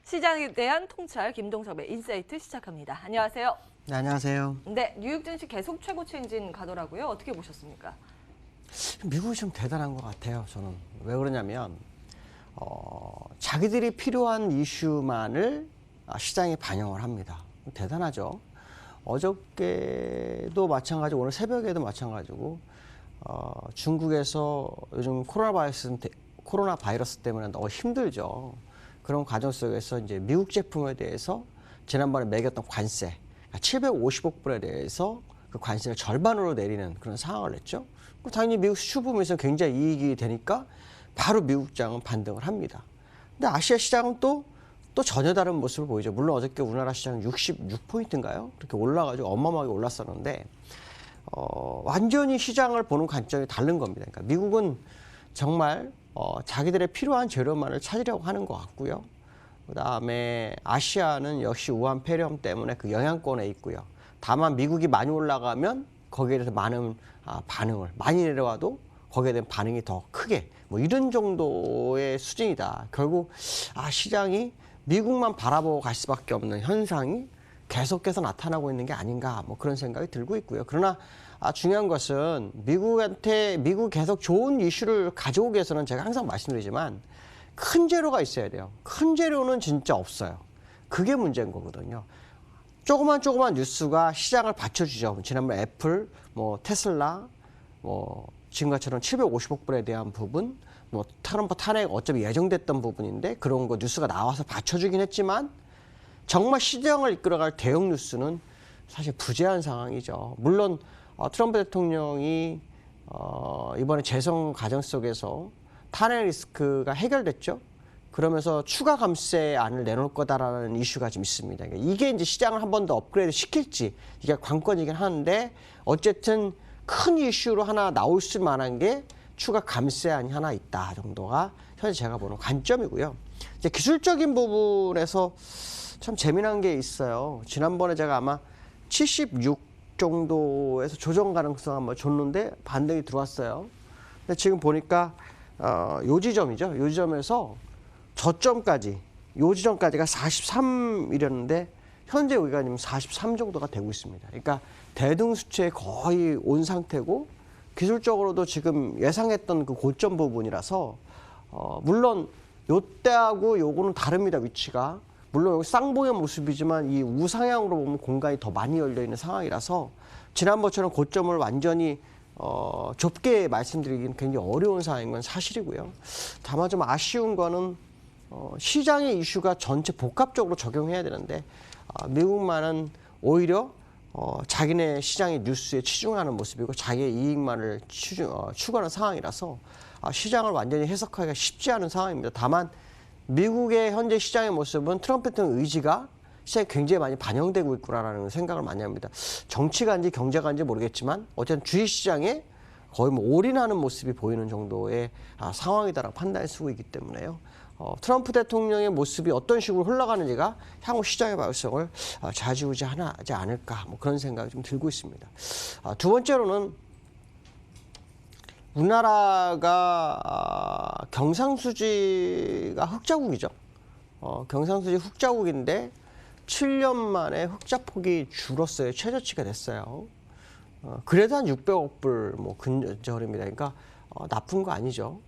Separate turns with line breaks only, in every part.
시장에 대한 통찰 김동섭의 인사이트 시작합니다. 안녕하세요.
네, 안녕하세요.
네, 뉴욕 증시 계속 최고치 행진 가더라고요. 어떻게 보셨습니까?
미국이 좀 대단한 것 같아요. 저는 왜 그러냐면 자기들이 필요한 이슈만을 시장에 반영을 합니다. 대단하죠. 어저께도 마찬가지고 오늘 새벽에도 마찬가지고 중국에서 요즘 코로나 바이러스 때문에 너무 힘들죠. 그런 과정 속에서 이제 미국 제품에 대해서 지난번에 매겼던 관세 750억 불에 대해서 그 관세를 절반으로 내리는 그런 상황을 냈죠. 당연히 미국 수출 부분에서 굉장히 이익이 되니까 바로 미국 장은 반등을 합니다. 근데 아시아 시장은 또 전혀 다른 모습을 보이죠. 물론 어저께 우리나라 시장은 66포인트인가요? 그렇게 올라가지고 어마어마하게 올랐었는데 완전히 시장을 보는 관점이 다른 겁니다. 그러니까 미국은 정말 자기들의 필요한 재료만을 찾으려고 하는 것 같고요. 그다음에 아시아는 역시 우한 폐렴 때문에 그 영향권에 있고요. 다만 미국이 많이 올라가면 거기에 대해서 많은 반응을, 많이 내려와도 거기에 대한 반응이 더 크게 뭐 이런 정도의 수준이다. 결국 시장이 미국만 바라보고 갈 수밖에 없는 현상이 계속해서 나타나고 있는 게 아닌가 뭐 그런 생각이 들고 있고요. 그러나 중요한 것은 미국 계속 좋은 이슈를 가져오기 위해서는 제가 항상 말씀드리지만 큰 재료가 있어야 돼요. 큰 재료는 진짜 없어요. 그게 문제인 거거든요. 조그만 뉴스가 시장을 받쳐주죠. 지난번 애플, 뭐 테슬라, 뭐 지금처럼 750억 불에 대한 부분, 뭐 트럼프 탄핵 어차피 예정됐던 부분인데 그런 거 뉴스가 나와서 받쳐주긴 했지만 정말 시장을 이끌어갈 대형 뉴스는 사실 부재한 상황이죠. 물론 트럼프 대통령이 이번에 재선 과정 속에서 탄핵 리스크가 해결됐죠. 그러면서 추가 감세안을 내놓을 거다라는 이슈가 좀 있습니다. 이게 이제 시장을 한 번 더 업그레이드 시킬지 이게 관건이긴 하는데 어쨌든 큰 이슈로 하나 나올 수 만한 게 추가 감세안이 하나 있다 정도가 현재 제가 보는 관점이고요. 이제 기술적인 부분에서 참 재미난 게 있어요. 지난번에 제가 아마 76 정도에서 조정 가능성 한번 줬는데 반등이 들어왔어요. 근데 지금 보니까 요 지점이죠. 요 지점에서 저점까지, 요 지점까지가 43이랬는데 현재 여기가 지금 43 정도가 되고 있습니다. 그러니까 대등수치에 거의 온 상태고 기술적으로도 지금 예상했던 그 고점 부분이라서 물론 요때하고 요거는 다릅니다. 위치가. 물론 여기 쌍봉의 모습이지만 이 우상향으로 보면 공간이 더 많이 열려있는 상황이라서 지난번처럼 고점을 완전히 좁게 말씀드리기는 굉장히 어려운 상황인 건 사실이고요. 다만 좀 아쉬운 거는 시장의 이슈가 전체 복합적으로 적용해야 되는데 미국만은 오히려 자기네 시장의 뉴스에 치중하는 모습이고 자기의 이익만을 추구하는 상황이라서 시장을 완전히 해석하기가 쉽지 않은 상황입니다. 다만 미국의 현재 시장의 모습은 트럼프 대통령 의지가 시장에 굉장히 많이 반영되고 있구나라는 생각을 많이 합니다. 정치가인지 경제가인지 모르겠지만 어쨌든 주식시장에 거의 뭐 올인하는 모습이 보이는 정도의 상황이다라고 판단할 수 있기 때문에요. 트럼프 대통령의 모습이 어떤 식으로 흘러가는지가 향후 시장의 발성을 좌지우지하지 않을까 뭐 그런 생각이 좀 들고 있습니다. 두 번째로는 우리나라가 경상수지가 흑자국이죠. 경상수지 흑자국인데 7년 만에 흑자폭이 줄었어요. 최저치가 됐어요. 그래도 한 600억 불 뭐 근저점입니다. 그러니까 나쁜 거 아니죠.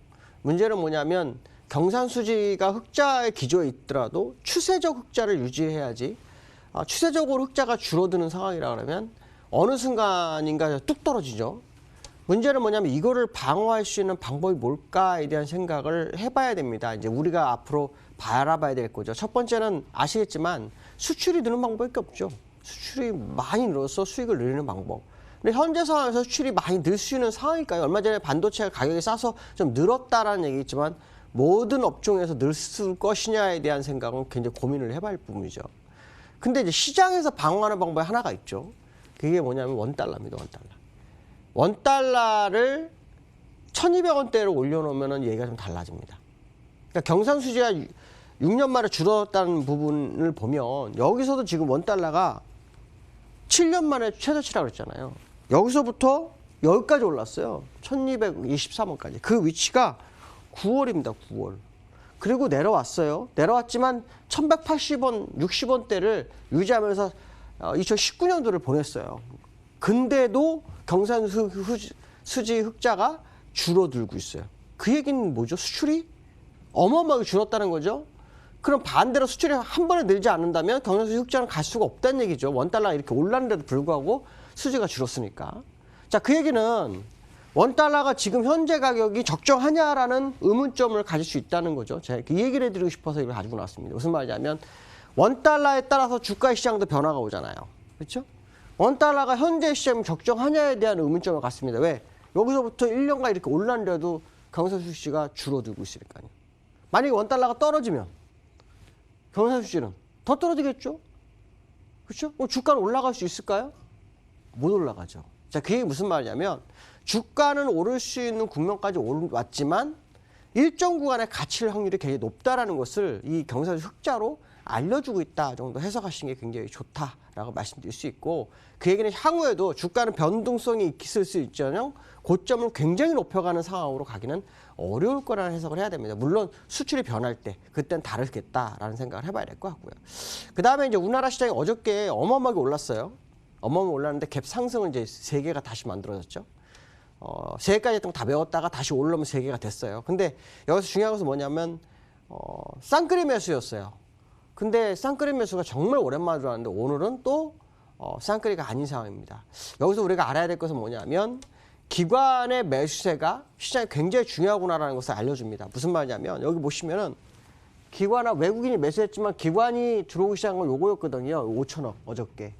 문제는 뭐냐면 경상수지가 흑자의 기조에 있더라도 추세적 흑자를 유지해야지 추세적으로 흑자가 줄어드는 상황이라 그러면 어느 순간인가 뚝 떨어지죠. 문제는 뭐냐면 이거를 방어할 수 있는 방법이 뭘까에 대한 생각을 해봐야 됩니다. 이제 우리가 앞으로 알아봐야 될 거죠. 첫 번째는 아시겠지만 수출이 느는 방법밖에 없죠. 수출이 많이 늘어서 수익을 늘리는 방법. 근데 현재 상황에서 수출이 많이 늘 수 있는 상황일까요? 얼마 전에 반도체 가격이 싸서 좀 늘었다라는 얘기 있지만 모든 업종에서 늘 것이냐에 대한 생각은 굉장히 고민을 해봐야 할 부분이죠. 근데 이제 시장에서 방어하는 방법이 하나가 있죠. 그게 뭐냐면 원달러입니다. 원달러를 1,200원대로 올려놓으면 얘기가 좀 달라집니다. 그러니까 경상수지가 6년 만에 줄었다는 부분을 보면 여기서도 지금 원달러가 7년 만에 최저치라고 그랬잖아요. 여기서부터 여기까지 올랐어요. 1,223원까지. 그 위치가 9월입니다. 9월. 그리고 내려왔어요. 내려왔지만 1180원, 60원대를 유지하면서 2019년도를 보냈어요. 근데도 경상수지 흑자가 줄어들고 있어요. 그 얘기는 뭐죠? 수출이 어마어마하게 줄었다는 거죠. 그럼 반대로 수출이 한 번에 늘지 않는다면 경상수지 흑자는 갈 수가 없다는 얘기죠. 원달러가 이렇게 올랐는데도 불구하고 수지가 줄었으니까. 자, 그 얘기는 원달러가 지금 현재 가격이 적정하냐라는 의문점을 가질 수 있다는 거죠. 제가 이 얘기를 해드리고 싶어서 이걸 가지고 나왔습니다. 무슨 말이냐면 원달러에 따라서 주가 시장도 변화가 오잖아요. 그렇죠? 원달러가 현재 시점이 적정하냐에 대한 의문점을 갖습니다. 왜? 여기서부터 1년간 이렇게 올랐는데도 경상수지가 줄어들고 있으니까요. 만약에 원달러가 떨어지면 경상수지는 더 떨어지겠죠? 그렇죠? 주가는 올라갈 수 있을까요? 못 올라가죠. 자, 그게 무슨 말이냐면 주가는 오를 수 있는 국면까지 왔지만 일정 구간의 가칠 확률이 굉장히 높다라는 것을 이 경상수지 흑자로 알려주고 있다 정도 해석하시는 게 굉장히 좋다라고 말씀드릴 수 있고, 그 얘기는 향후에도 주가는 변동성이 있을 수 있잖아요. 고점을 굉장히 높여가는 상황으로 가기는 어려울 거라는 해석을 해야 됩니다. 물론 수출이 변할 때 그때는 다르겠다라는 생각을 해봐야 될 것 같고요. 그 다음에 이제 우리나라 시장이 어저께 어마어마하게 올랐어요. 어마어마하게 올랐는데 갭 상승을 이제 3개가 다시 만들어졌죠. 3개까지 했던 거 다 배웠다가 다시 올라오면 3개가 됐어요. 근데 여기서 중요한 것은 뭐냐면 쌍끌이 매수였어요. 근데 쌍끌이 매수가 정말 오랜만에 들어왔는데 오늘은 또 쌍끌이가 아닌 상황입니다. 여기서 우리가 알아야 될 것은 뭐냐면 기관의 매수세가 시장에 굉장히 중요하구나라는 것을 알려줍니다. 무슨 말이냐면 여기 보시면은 기관이나 외국인이 매수했지만 기관이 들어오기 시작한 건 요거였거든요. 5천억 어저께.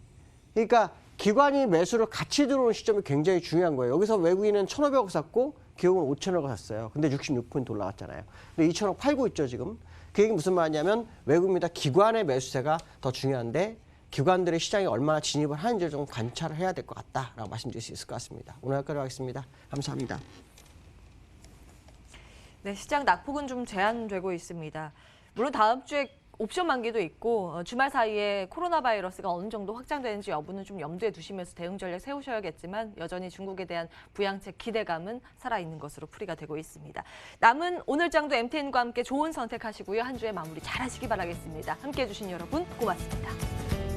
그러니까 기관이 매수를 같이 들어오는 시점이 굉장히 중요한 거예요. 여기서 외국인은 1,500억 샀고 기업은 5천억을 샀어요. 근데 66% 올라갔잖아요. 근데 2천억 팔고 있죠 지금. 그 얘기는 무슨 말이냐면 외국인보다 기관의 매수세가 더 중요한데 기관들의 시장에 얼마나 진입을 하는지를 좀 관찰을 해야 될 것 같다라고 말씀드릴 수 있을 것 같습니다. 오늘 여기까지 하겠습니다. 감사합니다.
네, 시장 낙폭은 좀 제한되고 있습니다. 물론 다음 주에 옵션 만기도 있고 주말 사이에 코로나 바이러스가 어느 정도 확장되는지 여부는 좀 염두에 두시면서 대응 전략 세우셔야겠지만 여전히 중국에 대한 부양책 기대감은 살아있는 것으로 풀이가 되고 있습니다. 남은 오늘 장도 MTN과 함께 좋은 선택하시고요. 한 주의 마무리 잘 하시기 바라겠습니다. 함께해 주신 여러분 고맙습니다.